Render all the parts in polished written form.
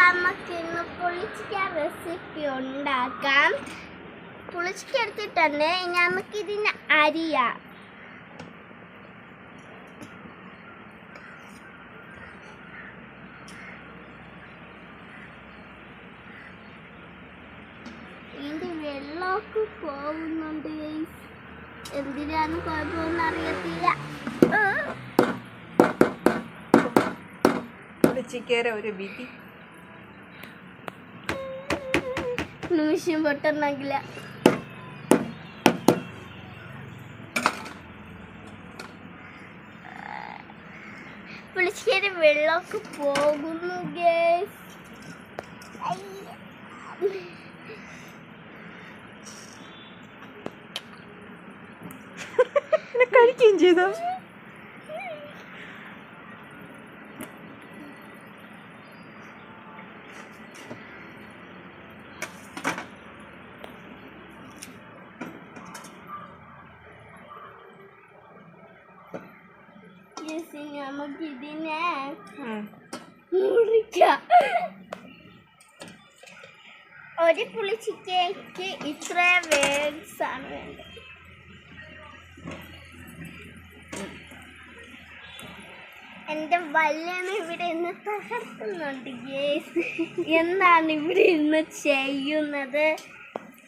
നമുക്ക് ഇന്ന് പുളിച്ചിക്ക റെസിപ്പി ഉണ്ടാക്കാം. പുളിച്ചിക്ക എടുത്തിട്ടുണ്ട്. ഇനി നമുക്ക് ഇതിന് അരിയാം. ഇതിന്റെ വെള്ളമൊക്കെ പോകുന്നുണ്ട്. എന്തിനാണ് കുഴപ്പമൊന്നും അറിയത്തില്ല. പുളിച്ചിക്കയുടെ ഒരു വിധി നിമിഷം പൊട്ടുന്നെങ്കില പുളിശ്ശേരി വെള്ളമൊക്കെ പോകുന്നു ഗൈസ്. കഴിക്കുകയും ചെയ്തോ? നമുക്ക് ഇതിനെ മുറിക്കാം. ഒരു പുളിച്ചിക്കയ്ക്ക് ഇത്ര വേഗ്സ് ആണ് വേണ്ടത്. എൻ്റെ വല്യമ്മ ഇവിടെ ഇന്ന് തകർക്കുന്നുണ്ട് ഗേസ്. എന്താണ് ഇവിടെ ഇന്ന് ചെയ്യുന്നത്?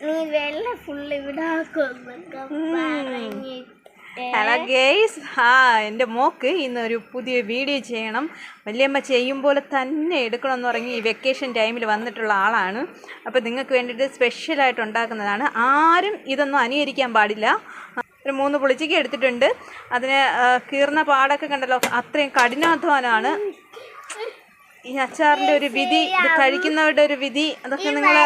നീ വെള്ളം ഫുള്ള് ഇവിടെ ആക്കുമെന്നൊക്കെ പറഞ്ഞിട്ട്. ഹലോ ഗേയ്സ്, എൻ്റെ മോക്ക് ഇന്നൊരു പുതിയ വീഡിയോ ചെയ്യണം. വല്യമ്മ ചെയ്യും പോലെ തന്നെ എടുക്കണമെന്ന് പറഞ്ഞ് ഈ വെക്കേഷൻ ടൈമിൽ വന്നിട്ടുള്ള ആളാണ്. അപ്പോൾ നിങ്ങൾക്ക് വേണ്ടിയിട്ട് സ്പെഷ്യലായിട്ട് ഉണ്ടാക്കുന്നതാണ്. ആരും ഇതൊന്നും അനുകരിക്കാൻ പാടില്ല. ഒരു 3 പുളിച്ചിക്ക എടുത്തിട്ടുണ്ട്. അതിന് കീർന്ന പാടൊക്കെ കണ്ടല്ലോ, അത്രയും കഠിനാധ്വാനമാണ്. ഈ അച്ചാറിൻ്റെ ഒരു വിധി, ഇത് കഴിക്കുന്നവരുടെ ഒരു വിധി, അതൊക്കെ നിങ്ങൾ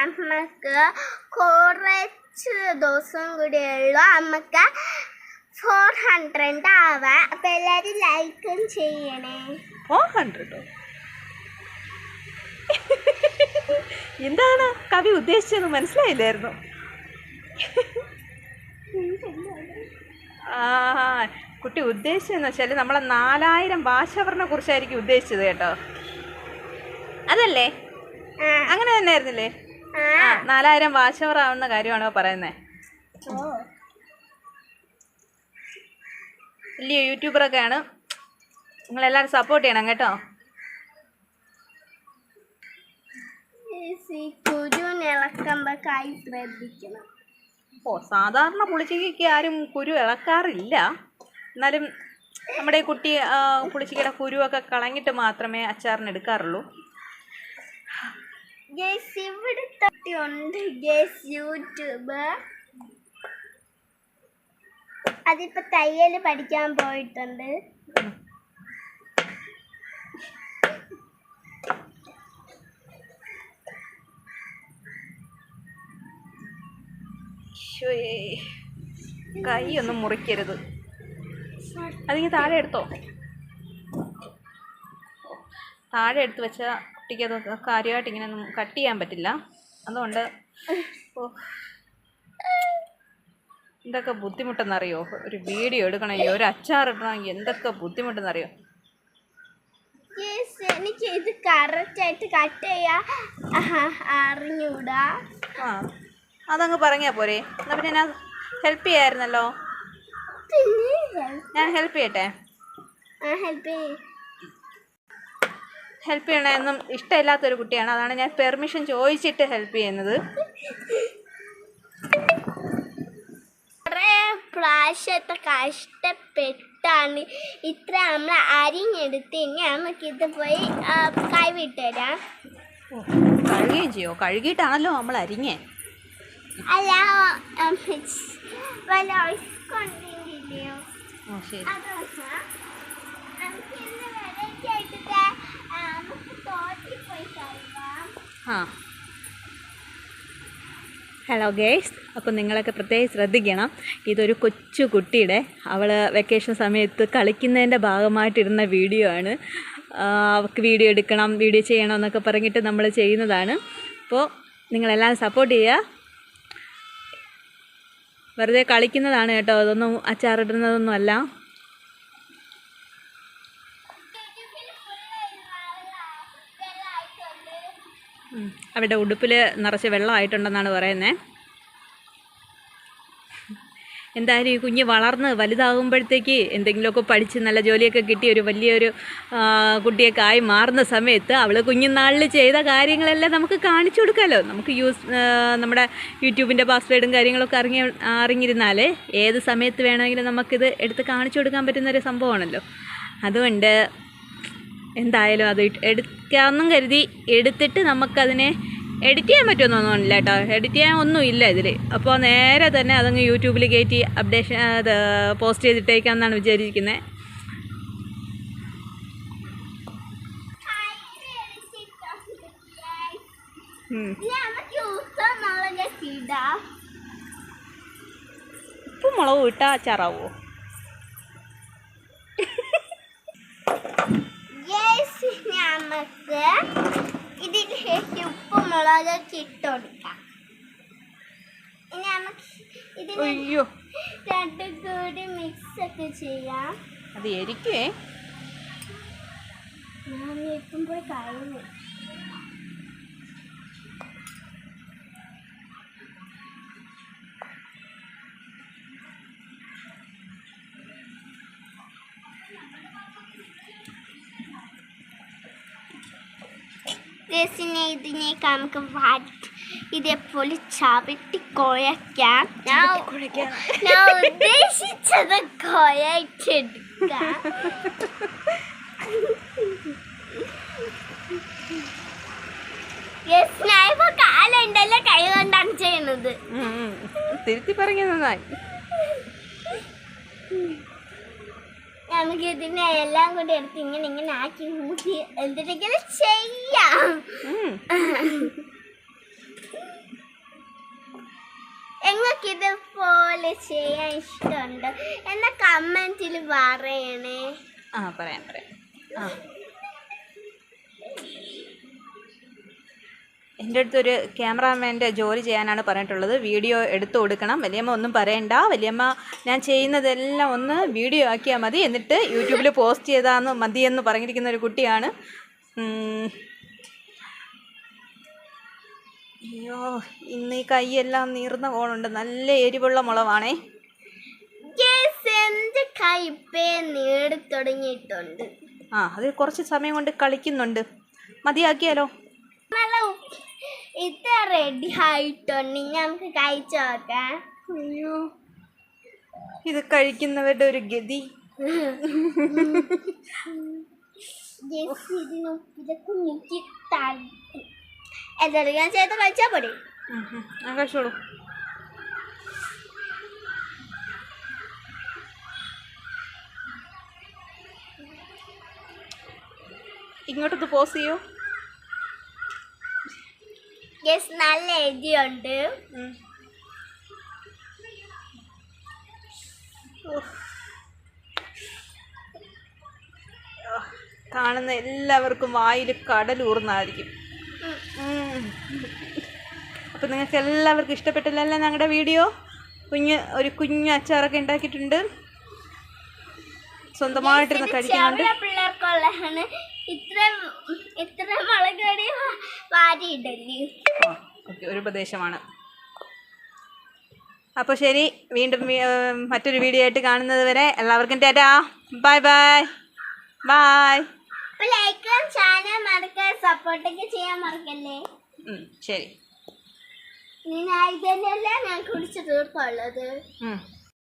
നമുക്ക് കുറച്ച് ദിവസം കൂടെ ഉള്ളു. നമുക്ക് 400 ആവാം. അപ്പൊ എല്ലാരും ലൈക്കും ചെയ്യണേ. 400 എന്താണ് കവി ഉദ്ദേശിച്ചത് മനസ്സിലായില്ലായിരുന്നു. കുട്ടി ഉദ്ദേശിച്ചതെന്ന് വെച്ചാൽ നമ്മളെ 4000 ഭാഷാവറിനെ കുറിച്ചായിരിക്കും ഉദ്ദേശിച്ചത് കേട്ടോ. അതല്ലേ? അങ്ങനെ തന്നെ ആയിരുന്നില്ലേ? 4000 ഭാഷാവറാവുന്ന കാര്യമാണോ പറയുന്നത്? വലിയ യൂട്യൂബറൊക്കെയാണ്. നിങ്ങളെല്ലാവരും സപ്പോർട്ട് ചെയ്യണം കേട്ടോ. ശ്രദ്ധിക്കണം. സാധാരണ പുളിച്ചിക്കയ്ക്ക് ആരും കുരു ഇളക്കാറില്ല. എന്നാലും നമ്മുടെ കുട്ടി പുളിച്ചിക്കയുടെ കുരുവൊക്കെ കളഞ്ഞിട്ട് മാത്രമേ അച്ചാറിന് എടുക്കാറുള്ളൂ. ഇവിടെ ഉണ്ട് യൂട്യൂബ്. അതിപ്പോ തയ്യൽ പഠിക്കാൻ പോയിട്ടുണ്ട്. കൈ ഒന്നും മുറിക്കരുത്. അതിങ്ങനെ താഴെ എടുത്തോ. താഴെ എടുത്ത് വെച്ചാൽ കുട്ടിക്ക് അത് കാര്യമായിട്ട് ഇങ്ങനെ ഒന്നും കട്ട് ചെയ്യാൻ പറ്റില്ല. അതുകൊണ്ട് എന്തൊക്കെ ബുദ്ധിമുട്ടെന്നറിയോ? ഒരു വീഡിയോ എടുക്കണമെങ്കിൽ, ഒരു അച്ചാർ ഇടണമെങ്കിൽ എന്തൊക്കെ ബുദ്ധിമുട്ടെന്നറിയോ? എനിക്ക് ഇത് കറക്റ്റായിട്ട് കട്ട് ചെയ്യാൻ അറിഞ്ഞൂടാ. അതങ്ങ് പറഞ്ഞാൽ പോരെ? എന്നാൽ പിന്നെ ഞാൻ ഹെൽപ്പ് ചെയ്യായിരുന്നല്ലോ. ഞാൻ ഹെൽപ്പ് ചെയ്യട്ടെ? ഹെൽപ്പ് ചെയ്യണമെന്നും ഇഷ്ടമില്ലാത്തൊരു കുട്ടിയാണ്. അതാണ് ഞാൻ പെർമിഷൻ ചോദിച്ചിട്ട് ഹെൽപ്പ് ചെയ്യുന്നത്. കുറേ പ്രാവശ്യത്തെ കഷ്ടപ്പെട്ടാണ് ഇത്ര നമ്മൾ അരിഞ്ഞെടുത്ത്. ഇനി നമുക്കിത് പോയി കൈവിട്ടുതരാം. കഴുകുകയും ചെയ്യോ? കഴുകിയിട്ടാണല്ലോ നമ്മൾ അരിഞ്ഞേ. അല്ല, വല്ല കൊണ്ടില്ലയോ? ശരി. ഹലോ ഗേയ്സ്, അപ്പോൾ നിങ്ങളൊക്കെ പ്രത്യേകം ശ്രദ്ധിക്കണം. ഇതൊരു കൊച്ചു കുട്ടിയുടെ, അവൾ വെക്കേഷൻ സമയത്ത് കളിക്കുന്നതിൻ്റെ ഭാഗമായിട്ടിരുന്ന വീഡിയോ ആണ്. അവൾക്ക് വീഡിയോ എടുക്കണം, വീഡിയോ ചെയ്യണം എന്നൊക്കെ പറഞ്ഞിട്ട് നമ്മൾ ചെയ്യുന്നതാണ്. അപ്പോൾ നിങ്ങളെല്ലാം സപ്പോർട്ട് ചെയ്യുക. വെറുതെ കളിക്കുന്നതാണ് കേട്ടോ, അതൊന്നും അച്ചാറിടുന്നതൊന്നും അല്ല. അവിടെ ഉടുപ്പിൽ നിറച്ച് വെള്ളമായിട്ടുണ്ടെന്നാണ് പറയുന്നത്. എന്തായാലും ഈ കുഞ്ഞ് വളർന്ന് വലുതാകുമ്പോഴത്തേക്ക് എന്തെങ്കിലുമൊക്കെ പഠിച്ച് നല്ല ജോലിയൊക്കെ കിട്ടി ഒരു വലിയൊരു കുട്ടിയൊക്കെ ആയി മാറുന്ന സമയത്ത് അവൾ കുഞ്ഞുനാളിൽ ചെയ്ത കാര്യങ്ങളെല്ലാം നമുക്ക് കാണിച്ചു കൊടുക്കാമല്ലോ. നമുക്ക് നമ്മുടെ യൂട്യൂബിൻ്റെ പാസ്വേഡും കാര്യങ്ങളൊക്കെ അറിഞ്ഞിരുന്നാൽ ഏത് സമയത്ത് വേണമെങ്കിലും നമുക്കിത് എടുത്ത് കാണിച്ചു കൊടുക്കാൻ പറ്റുന്നൊരു സംഭവമാണല്ലോ. അതുകൊണ്ട് എന്തായാലും അത് എടുക്കാമെന്നും കരുതി എടുത്തിട്ട് നമുക്കതിനെ എഡിറ്റ് ചെയ്യാൻ പറ്റുമെന്നൊന്നുമില്ല കേട്ടോ. എഡിറ്റ് ചെയ്യാൻ ഒന്നുമില്ല ഇതിൽ. അപ്പോൾ നേരെ തന്നെ അതങ്ങ് യൂട്യൂബിൽ കയറ്റി അപ്ഡേഷൻ അത് പോസ്റ്റ് ചെയ്തിട്ടേക്കാമെന്നാണ് വിചാരിക്കുന്നത്. ഉപ്പും മുളകും ഇട്ടാൽ അച്ചാറാവോ? നമുക്ക് ഇതിലേക്ക് ഉപ്പും മുളകൊക്കെ ഇട്ട് കൊടുക്കാം. ഇനി നമുക്ക് ഇതിന് രണ്ടും കൂടി മിക്സ് ഒക്കെ ചെയ്യാം. അത് എരിക്കേ ഞാൻ ഇപ്പം പോയി കഴിഞ്ഞു. ഇതിനേക്ക് നമുക്ക് ഇതേപോലെ ചവിട്ടി കുഴയ്ക്കാം. ഞാൻ ഉദ്ദേശിച്ചത് കുഴച്ചെടുക്കാം. ഞാനിപ്പോ കാലുണ്ടല്ലോ കൈ കൊണ്ടാണ് ചെയ്യുന്നത്. തിരുത്തി പറഞ്ഞ നന്നായി. നമുക്ക് ഇതിനെ എല്ലാം കൂടി എടുത്ത് ഇങ്ങനെ ആക്കി ഊട്ടി എന്തെങ്കിലും ചെയ്യാം. നിങ്ങൾക്ക് ഇതുപോലെ ചെയ്യാൻ ഇഷ്ടമുണ്ടോ എന്നാ കമന്റിൽ പറയണേ. പറയാം. എൻ്റെ അടുത്തൊരു ക്യാമറാമാൻ്റെ ജോലി ചെയ്യാനാണ് പറഞ്ഞിട്ടുള്ളത്. വീഡിയോ എടുത്തു കൊടുക്കണം. വലിയമ്മ ഒന്നും പറയണ്ട. വലിയമ്മ ഞാൻ ചെയ്യുന്നതെല്ലാം ഒന്ന് വീഡിയോ ആക്കിയാൽ മതി, എന്നിട്ട് യൂട്യൂബിൽ പോസ്റ്റ് ചെയ്താൽ മതിയെന്ന് പറഞ്ഞിരിക്കുന്ന ഒരു കുട്ടിയാണ്. അയ്യോ, ഇന്ന് ഈ കൈയെല്ലാം നീർന്ന പോണുണ്ട്. നല്ല എരിവുള്ള മുളകാണേ. എൻ്റെ കൈ നീടി തുടങ്ങിയിട്ടുണ്ട്. അത് കുറച്ച് സമയം കൊണ്ട് കളിക്കുന്നുണ്ട്. മതിയാക്കിയാലോ? ഇത് റെഡി ആയിട്ടുണ്ട്. നമുക്ക് കഴിച്ചു നോക്കാം. അയ്യോ, ഇത് കഴിക്കുന്നവരുടെ ഒരു ഗതി. ഇതൊക്കെ മുക്കി എന്തെങ്കിലും ഞാൻ ചെയ്ത് കഴിച്ചാൽ പോരെ. കഴിച്ചോളൂ. ഇങ്ങോട്ടത് പോസ് ചെയ്യോ? നല്ല എരിയുണ്ട്. കാണുന്ന എല്ലാവർക്കും വായിൽ കടലൂർന്നായിരിക്കും. അപ്പം നിങ്ങൾക്ക് എല്ലാവർക്കും ഇഷ്ടപ്പെട്ടില്ലല്ലോ ഞങ്ങളുടെ വീഡിയോ? ഒരു കുഞ്ഞു അച്ചാറൊക്കെ ഉണ്ടാക്കിയിട്ടുണ്ട്. സ്വന്തമായിട്ടിരുന്ന് കഴിക്കുന്നുണ്ട്. പിള്ളേർക്കുള്ളതാണ്. ഇത്ര മുളക് പൊടി വാരിയിടല്ലേ. ഒരു ഉപദേശമാണ്. അപ്പോൾ ശരി, വീണ്ടും മറ്റൊരു വീഡിയോ ആയിട്ട് കാണുന്നത് വരെ എല്ലാവർക്കും ടാറ്റാ. ബൈ. ലൈക്കും ചാനൽ മറക്കാൻ സപ്പോർട്ടൊക്കെ ചെയ്യാൻ മറക്കല്ലേ. ശരി. ഇതന്നെയല്ലേ ഞാൻ കുടിച്ച് തീർക്കുള്ളത്.